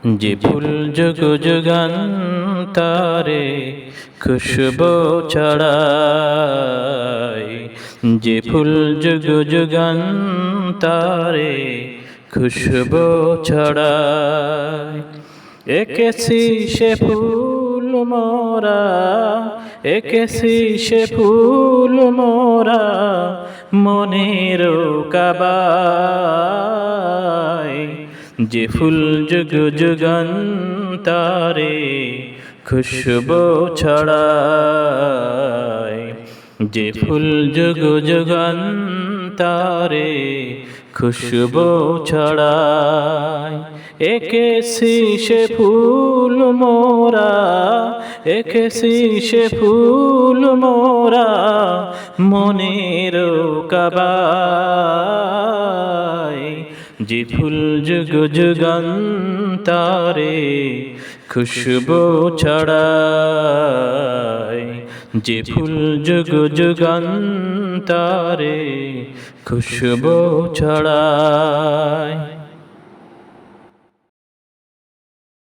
যে ফুল যুগ যুগান্তরে খুশবু ছড়ায়, যে ফুল যুগ যুগান্তরে খুশবু ছড়ায়। এঁকেছি সে ফুল মোরা, এঁকেছি সে ফুল মোরা মনের কাবায়। যে ফুল যুগ যুগান্তরে খুশবু ছড়ায়, যে ফুল যুগ যুগান্তরে খুশবু ছড়ায়। এঁকেছি সে ফুল মোরা, এঁকেছি সে ফুল মোরা মনের কাবায়। যে ফুল যুগ যুগান্তরে খুশবু ছড়ায়, যে ফুল যুগ যুগান্তরে খুশবু ছড়ায়।